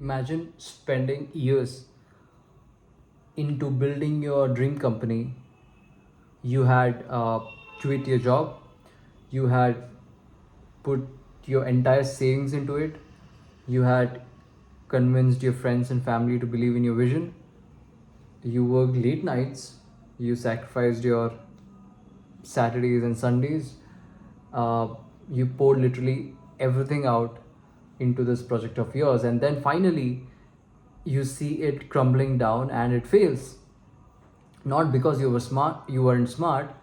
Imagine spending years into building your dream company. You had quit your job, you had put your entire savings into it, you had convinced your friends and family to believe in your vision, you worked late nights, you sacrificed your Saturdays and Sundays, uh, you poured literally everything out into this project of yours, and then finally you see it crumbling down and it fails. Not because you weren't smart,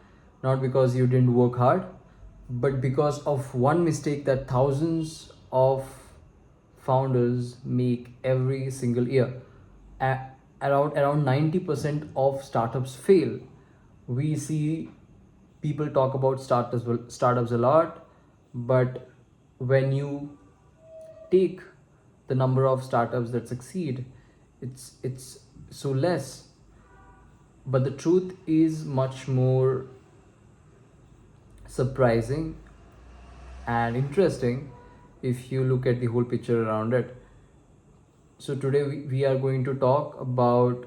not because you didn't work hard, but because of one mistake that thousands of founders make every single year. Around 90% of startups fail. We see people talk about startups a lot, but when you take the number of startups that succeed, it's so less. But the truth is much more surprising and interesting if you look at the whole picture around it. So today we are going to talk about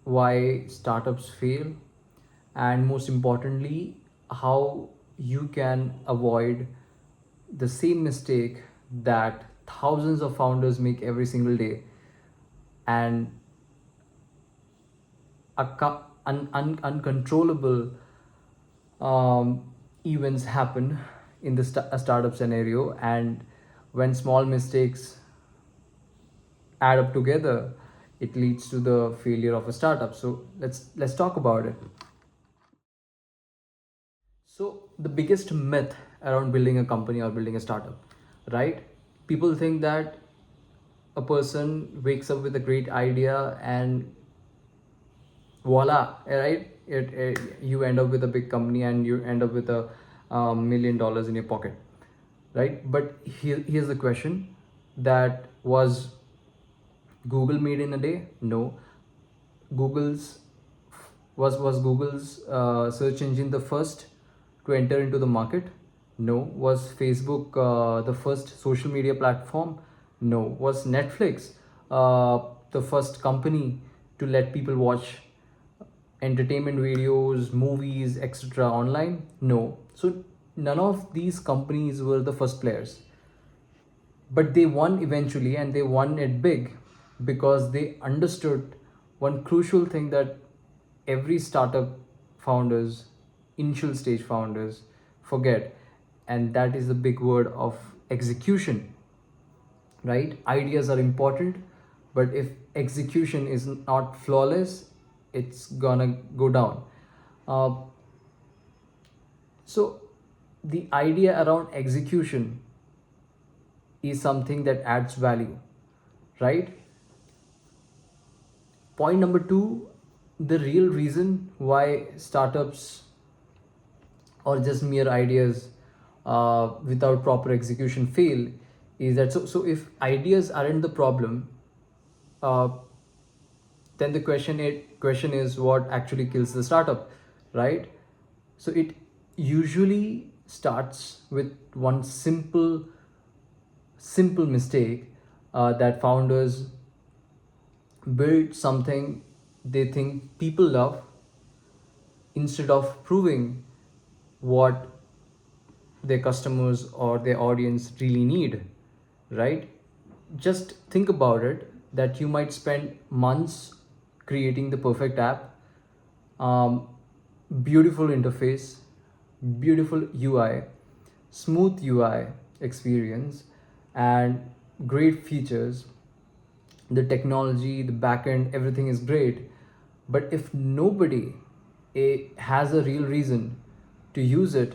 why startups fail, and most importantly how you can avoid the same mistake that thousands of founders make every single day, and uncontrollable events happen in the a startup scenario. And when small mistakes add up together, it leads to the failure of a startup. So let's talk about it. So the biggest myth around building a company or building a startup, right? People think that a person wakes up with a great idea and voila, right? You end up with a big company and you end up with a $1 million in your pocket, right? But here's the question: that was Google made in a day? No. Google's was Google's search engine the first to enter into the market? No. Was Facebook the first social media platform? No. Was Netflix the first company to let people watch entertainment videos, movies, etc. online? No. So none of these companies were the first players, but they won eventually, and they won it big because they understood one crucial thing that every startup founders, initial stage founders, forget, and that is the big word of execution. Right? Ideas are important, but if execution is not flawless, it's gonna go down. uh, so the idea around execution is something that adds value, right? Point number two: the real reason why startups or just mere ideas without proper execution fail is that, so if ideas aren't the problem, uh, then the question is what actually kills the startup, right? So it usually starts with one simple mistake, that founders build something they think people love instead of proving what their customers or their audience really need, right? Just think about it, that you might spend months creating the perfect app, um, beautiful interface, beautiful UI, smooth UI experience, and great features. The technology, the backend, everything is great. But if nobody has a real reason to use it,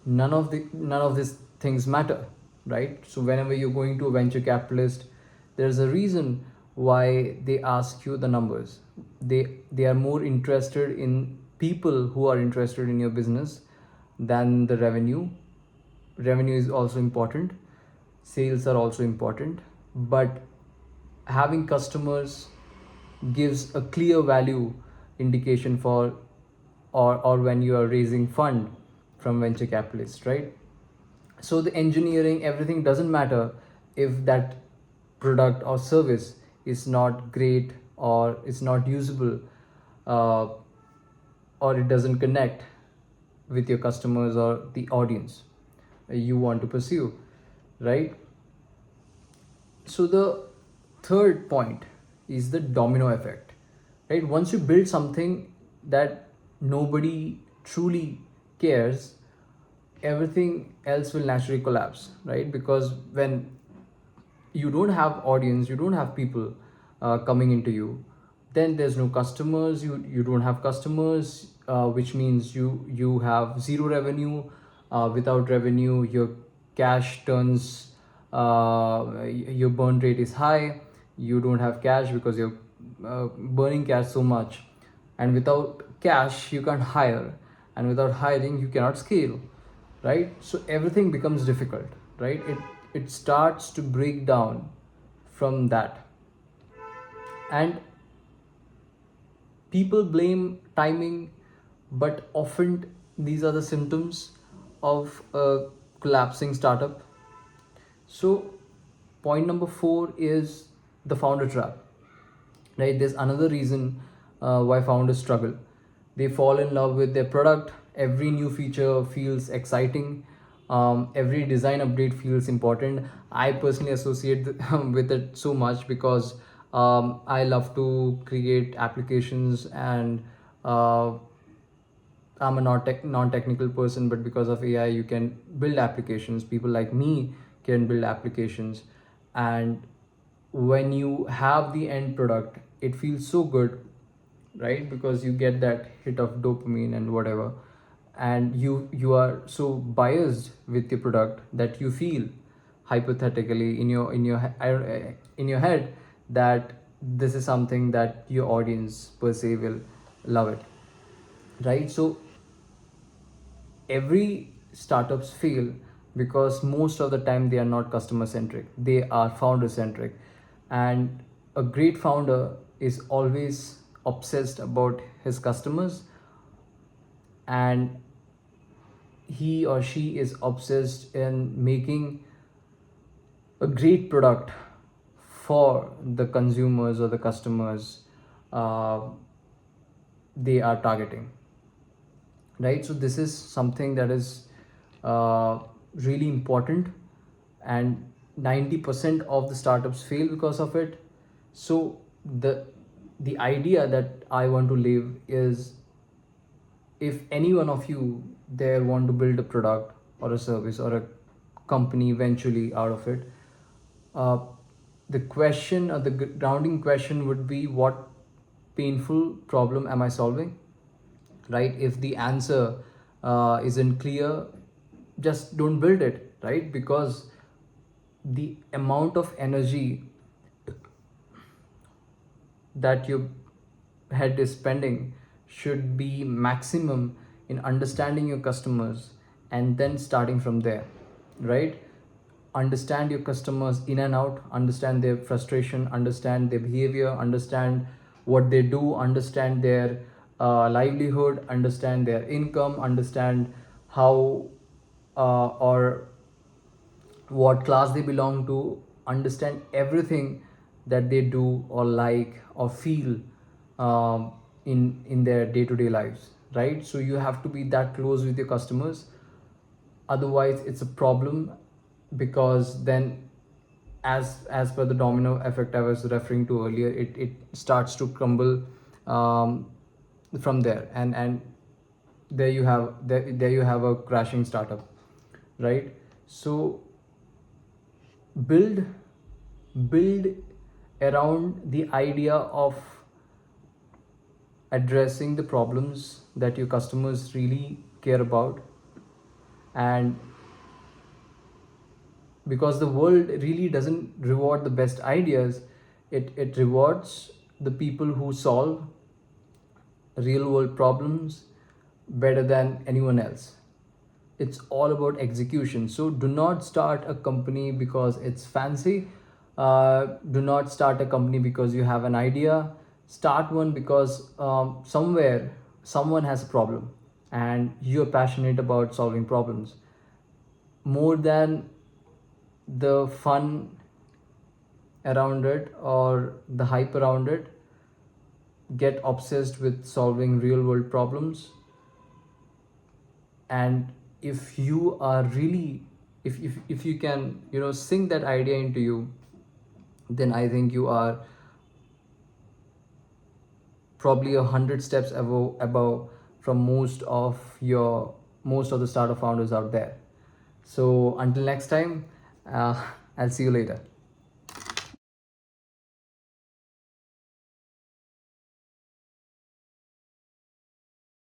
none of these things matter, right? So whenever you're going to a venture capitalist, there's a reason why they ask you the numbers. They are more interested in people who are interested in your business than the revenue. Revenue is also important, sales are also important, but having customers gives a clear value indication for, or when you are raising fund from venture capitalists, right? So the engineering, everything doesn't matter if that product or service is not great, or it's not usable, uh, or it doesn't connect with your customers or the audience you want to pursue, right? So the third point is the domino effect, right? Once you build something that nobody truly cares, everything else will naturally collapse, right? Because when you don't have audience, you don't have people coming into you, then there's no customers, you don't have customers, which means you have zero revenue. Without revenue, your cash turns, your burn rate is high, you don't have cash because you're burning cash so much, and without cash you can't hire, and without hiring you cannot scale, right? So everything becomes difficult, right? It starts to break down from that. And people blame timing, but often these are the symptoms of a collapsing startup. So point number 4 is the founder trap, right? There's another reason why founders struggle. They fall in love with their product. Every new feature feels exciting. Every design update feels important. I personally associate with it so much because I love to create applications, and I'm a non-technical person, but because of AI, you can build applications. People like me can build applications, and when you have the end product, it feels so good, right? Because you get that hit of dopamine and whatever, and you are so biased with your product that you feel hypothetically in your head that this is something that your audience per se will love it, right? So every startups fail because most of the time they are not customer centric, they are founder centric. And a great founder is always obsessed about his customers, and he or she is obsessed in making a great product for the consumers or the customers uh, they are targeting, right? So this is something that is really important, and 90% of the startups fail because of it. So the idea that I want to leave is, if any one of you there want to build a product or a service or a company eventually out of it, uh, the question or the grounding question would be, what painful problem am I solving, right? If the answer isn't clear, just don't build it, right? Because the amount of energy that your head is spending should be maximum in understanding your customers, and then starting from there, right? Understand your customers in and out, understand their frustration, understand their behavior, understand what they do, understand their livelihood, understand their income, understand how or what class they belong to, understand everything that they do or like or feel in their day-to-day lives, right? So you have to be that close with your customers, otherwise it's a problem. Because then, as per the domino effect I was referring to earlier, it starts to crumble from there, and there you have a crashing startup, right? So build build around the idea of addressing the problems that your customers really care about. And because the world really doesn't reward the best ideas, it rewards the people who solve real world problems better than anyone else. It's all about execution. So do not start a company because it's fancy. Do not start a company because you have an idea. Start one because somewhere someone has a problem and you're passionate about solving problems more than the fun around it or the hype around it, get obsessed with solving real world problems. And if you are really, if you can, sink that idea into you, then I think you are probably 100 steps above from most of the startup founders out there. So until next time, I'll see you later.